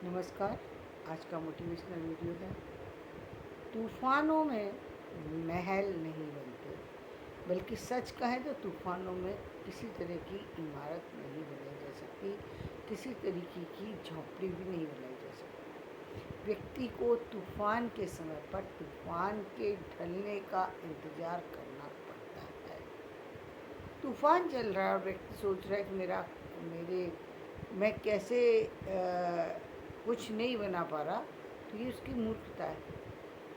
नमस्कार। आज का मोटिवेशनल वीडियो है, तूफानों में महल नहीं बनते, बल्कि सच कहें तो तूफानों में किसी तरह की इमारत नहीं बनाई जा सकती, किसी तरीके की झोपड़ी भी नहीं बनाई जा सकती। व्यक्ति को तूफान के समय पर तूफान के ढलने का इंतज़ार करना पड़ता है। तूफान चल रहा है और व्यक्ति सोच रहा है कि मेरे मैं कैसे कुछ नहीं बना पा रहा, तो ये उसकी मूर्खता है।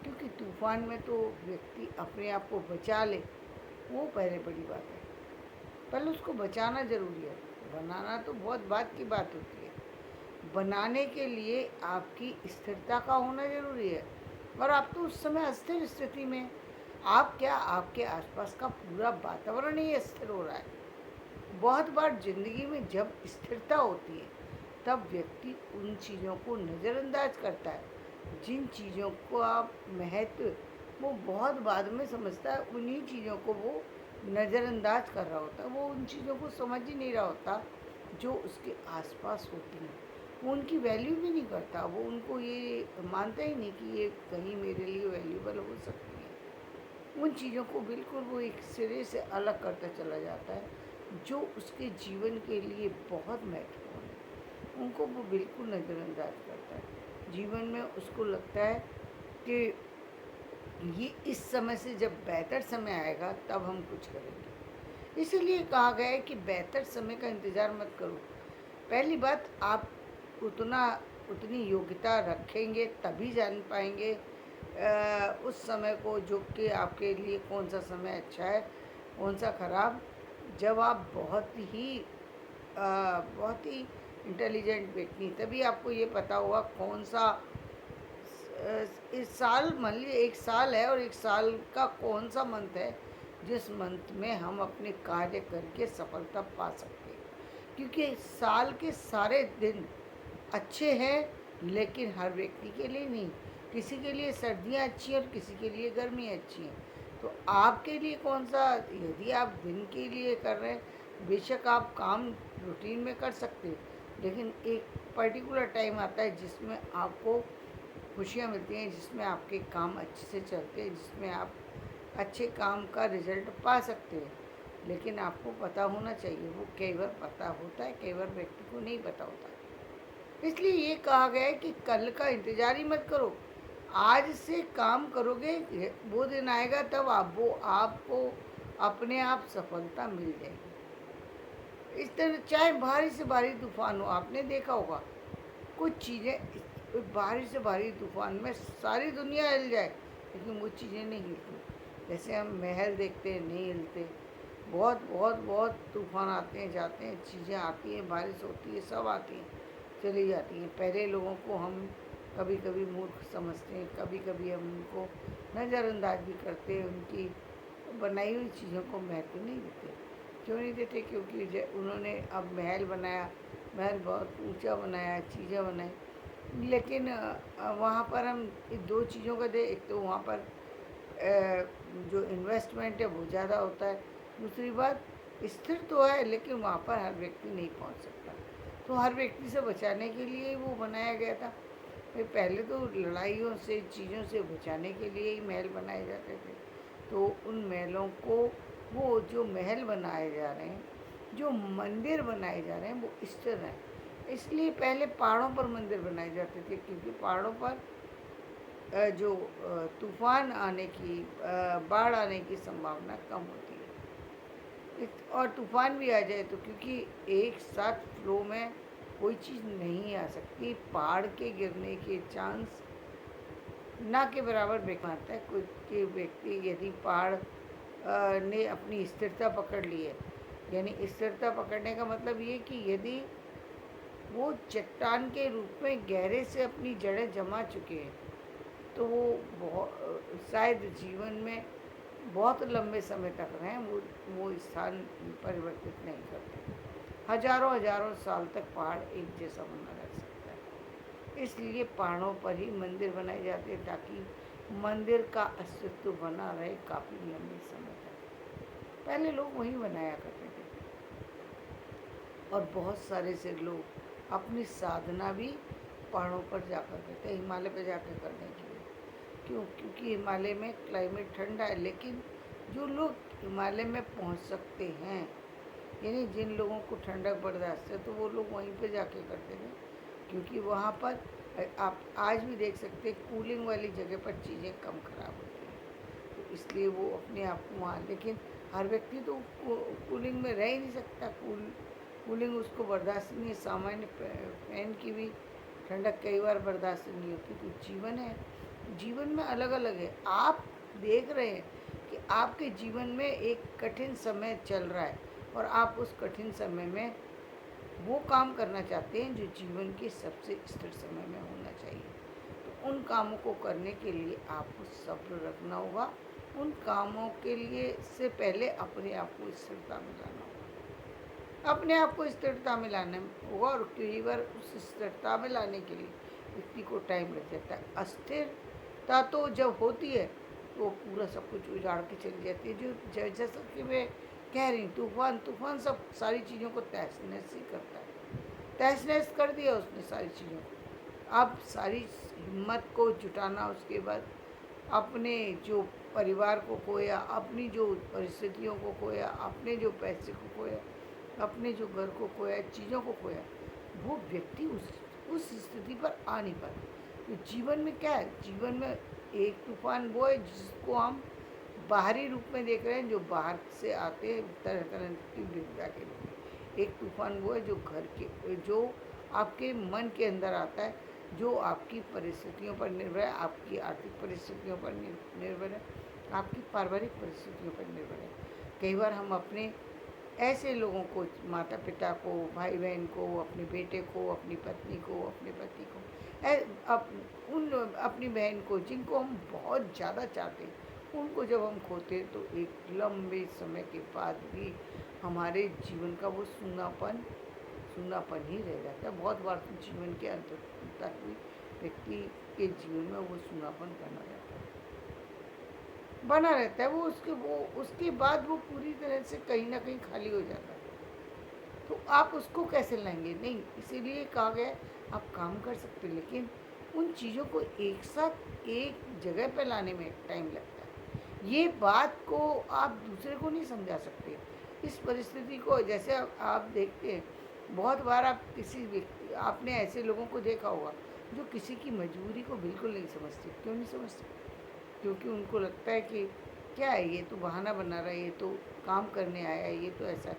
क्योंकि तूफान में तो व्यक्ति अपने आप को बचा ले, वो पहले बड़ी बात है। पहले उसको बचाना ज़रूरी है, बनाना तो बहुत बाद की बात होती है। बनाने के लिए आपकी स्थिरता का होना ज़रूरी है, और आप तो उस समय अस्थिर स्थिति में, आप क्या, आपके आसपास का पूरा वातावरण ही अस्थिर हो रहा है। बहुत बार ज़िंदगी में जब स्थिरता होती है, तब व्यक्ति उन चीज़ों को नज़रअंदाज करता है। जिन चीज़ों को आप महत्व वो बहुत बाद में समझता है, उन्हीं चीज़ों को वो नज़रअंदाज कर रहा होता है। वो उन चीज़ों को समझ ही नहीं रहा होता जो उसके आसपास होती हैं। वो उनकी वैल्यू भी नहीं करता, वो उनको ये मानता ही नहीं कि ये कहीं मेरे लिए वैल्यूबल हो सकती है। उन चीज़ों को बिल्कुल वो एक सिरे से अलग करता चला जाता है, जो उसके जीवन के लिए बहुत महत्वपूर्ण है। उनको वो बिल्कुल नज़रअंदाज करता है। जीवन में उसको लगता है कि ये इस समय से जब बेहतर समय आएगा तब हम कुछ करेंगे। इसीलिए कहा गया है कि बेहतर समय का इंतज़ार मत करो। पहली बात, आप उतना उतनी योग्यता रखेंगे तभी जान पाएंगे उस समय को, जो कि आपके लिए कौन सा समय अच्छा है, कौन सा खराब। जब आप बहुत ही इंटेलिजेंट व्यक्ति, तभी आपको ये पता होगा कौन सा इस साल, मान लीजिए एक साल है और एक साल का कौन सा मंथ है जिस मंथ में हम अपने कार्य करके सफलता पा सकते हैं। क्योंकि साल के सारे दिन अच्छे हैं, लेकिन हर व्यक्ति के लिए नहीं। किसी के लिए सर्दियाँ अच्छी हैं और किसी के लिए गर्मी अच्छी हैं। तो आपके लिए कौन सा, यदि आप दिन के लिए कर रहे हैं, बेशक आप काम रूटीन में कर सकते हैं, लेकिन एक पर्टिकुलर टाइम आता है जिसमें आपको खुशियाँ मिलती हैं, जिसमें आपके काम अच्छे से चलते हैं, जिसमें आप अच्छे काम का रिजल्ट पा सकते हैं। लेकिन आपको पता होना चाहिए, वो कई बार पता होता है, कई बार व्यक्ति को नहीं पता होता। इसलिए ये कहा गया है कि कल का इंतज़ार ही मत करो, आज से काम करोगे, वो दिन आएगा तब आपको अपने आप सफलता मिल जाएगी। इस तरह चाहे भारी से भारी तूफान हो, आपने देखा होगा कुछ चीज़ें, भारी से भारी तूफान में सारी दुनिया हिल जाए, लेकिन वो चीज़ें नहीं हिलती। जैसे हम महल देखते हैं, नहीं हिलते। बहुत बहुत बहुत तूफान आते हैं, जाते हैं, चीज़ें आती हैं, बारिश होती है, सब आती हैं, चली जाती हैं। पहले लोगों को हम कभी कभी मूर्ख समझते हैं, कभी कभी हम उनको नज़रअंदाज भी करते हैं, उनकी बनाई हुई चीज़ों को महत्व नहीं देते। क्यों नहीं देते? क्योंकि उन्होंने अब महल बनाया, महल बहुत ऊंचा बनाया, चीज़ें बनाई, लेकिन वहाँ पर हम दो चीज़ों का दे, एक तो वहाँ पर जो इन्वेस्टमेंट है वो ज़्यादा होता है, दूसरी बात स्थिर तो है, लेकिन वहाँ पर हर व्यक्ति नहीं पहुँच सकता। तो हर व्यक्ति से बचाने के लिए ही वो बनाया गया था। पहले तो लड़ाइयों से, चीज़ों से बचाने के लिए ही महल बनाए जाते थे। तो उन महलों को, वो जो महल बनाए जा रहे हैं, जो मंदिर बनाए जा रहे हैं, वो स्थिर हैं। इसलिए पहले पहाड़ों पर मंदिर बनाए जाते थे, क्योंकि पहाड़ों पर जो तूफान आने की, बाढ़ आने की संभावना कम होती है। और तूफान भी आ जाए तो, क्योंकि एक साथ फ्लो में कोई चीज़ नहीं आ सकती, पहाड़ के गिरने के चांस ना के बराबर बेकार है। कोई के व्यक्ति, यदि पहाड़ ने अपनी स्थिरता पकड़ ली है, यानी स्थिरता पकड़ने का मतलब ये कि यदि वो चट्टान के रूप में गहरे से अपनी जड़ें जमा चुके हैं, तो वो बहुत शायद जीवन में बहुत लंबे समय तक रहें, वो स्थान परिवर्तित नहीं करते। हजारों हजारों साल तक पहाड़ एक जैसा बना रह सकता है। इसलिए पहाड़ों पर ही मंदिर बनाए जाते हैं, ताकि मंदिर का अस्तित्व बना रहे काफ़ी लंबे समय तक। पहले लोग वहीं बनाया करते थे, और बहुत सारे से लोग अपनी साधना भी पहाड़ों पर जाकर करते हैं, हिमालय पे जाकर करने के लिए। क्यों? क्योंकि हिमालय में क्लाइमेट ठंडा है, लेकिन जो लोग हिमालय में पहुंच सकते हैं, यानी जिन लोगों को ठंडक बर्दाश्त है, तो वो लोग वहीं पे जाके करते थे। क्योंकि वहाँ पर आप आज भी देख सकते हैं कूलिंग वाली जगह पर चीज़ें कम खराब होती हैं, तो इसलिए वो अपने आप को वहाँ, लेकिन हर व्यक्ति तो कूलिंग में रह ही नहीं सकता। कूलिंग उसको बर्दाश्त नहीं है। सामान्य फैन की भी ठंडक कई बार बर्दाश्त नहीं होती। तो जीवन है, जीवन में अलग अलग है। आप देख रहे हैं कि आपके जीवन में एक कठिन समय चल रहा है, और आप उस कठिन समय में वो काम करना चाहते हैं जो जीवन के सबसे स्थिर समय में होना चाहिए। तो उन कामों को करने के लिए आपको सब्र रखना होगा। उन कामों के लिए से पहले अपने आप को स्थिरता में लाना होगा। अपने आप को स्थिरता में लाना होगा, और कई बार उस स्थिरता में लाने के लिए व्यक्ति को टाइम लग जाता है। अस्थिरता तो जब होती है तो पूरा सब कुछ उजाड़ के चली जाती है। जो जैसा कि मैं कह रही हूँ, तूफान सब सारी चीज़ों को तहस नहस ही करता है। तहस नहस कर दिया उसने सारी चीज़ों को। अब सारी हिम्मत को जुटाना, उसके बाद अपने जो परिवार को खोया, अपनी जो परिस्थितियों को खोया, अपने जो पैसे को खोया, अपने जो घर को खोया, चीज़ों को खोया, वो व्यक्ति उस स्थिति पर आ नहीं पाता। तो जीवन में क्या है? जीवन में एक तूफान वो है जिसको हम बाहरी रूप में देख रहे हैं, जो बाहर से आते हैं तरह तरह की विपदा के रूप में। एक तूफान वो है जो घर के, जो आपके मन के अंदर आता है, जो आपकी परिस्थितियों पर निर्भर है, आपकी आर्थिक परिस्थितियों पर निर्भर है, आपकी पारिवारिक परिस्थितियों पर निर्भर है। कई बार हम अपने ऐसे लोगों को, माता पिता को, भाई बहन को, अपने बेटे को, अपनी पत्नी को, अपने पति को, उन अपनी बहन को जिनको हम बहुत ज़्यादा चाहते हैं, उनको जब हम खोते हैं तो एक लंबे समय के बाद भी हमारे जीवन का वो सूनापन ही रह जाता है। बहुत बार तो जीवन के अंत तक भी व्यक्ति के जीवन में वो सूनापन बना रहता है। वो उसके बाद वो पूरी तरह से कहीं ना कहीं खाली हो जाता है। तो आप उसको कैसे लाएंगे? नहीं, इसीलिए कहा गया आप काम कर सकते, लेकिन उन चीज़ों को एक साथ एक जगह पे लाने में टाइम लगता है। ये बात को आप दूसरे को नहीं समझा सकते। इस परिस्थिति को जैसे आप देखते हैं, बहुत बार आप किसी व्यक्ति, आपने ऐसे लोगों को देखा होगा जो किसी की मजबूरी को बिल्कुल नहीं समझते। क्यों नहीं समझते? क्योंकि उनको लगता है कि क्या है, ये तो बहाना बना रहा है, ये तो काम करने आया है, ये तो ऐसा है।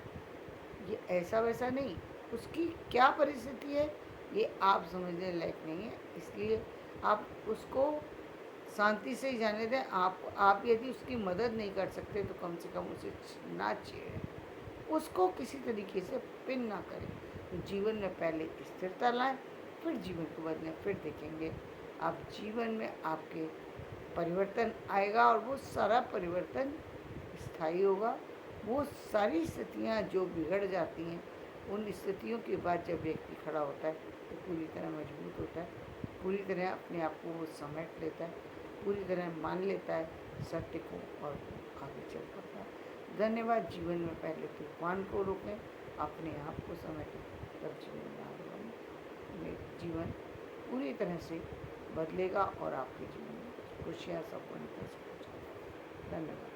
ये ऐसा वैसा नहीं, उसकी क्या परिस्थिति है ये आप समझने लायक नहीं है। इसलिए आप उसको शांति से ही जाने दें। आप यदि उसकी मदद नहीं कर सकते तो कम से कम उसे ना छेड़ें, उसको किसी तरीके से पिन ना करें। तो जीवन में पहले स्थिरता लाएं, फिर जीवन को बदलें, फिर देखेंगे आप जीवन में आपके परिवर्तन आएगा, और वो सारा परिवर्तन स्थायी होगा। वो सारी स्थितियाँ जो बिगड़ जाती हैं, उन स्थितियों के बाद जब व्यक्ति खड़ा होता है तो पूरी तरह मजबूत होता है, पूरी तरह अपने आप को वो समेट लेता है, पूरी तरह मान लेता है सत्य को, और आगे चल पड़ता है। धन्यवाद। जीवन में पहले तूफान को रोकें, अपने आप को समेटें, तब जीवन में आगे बढ़ें। जीवन पूरी तरह से बदलेगा और आपके जीवन में खुशियाँ, सफलता सब कुछ। धन्यवाद।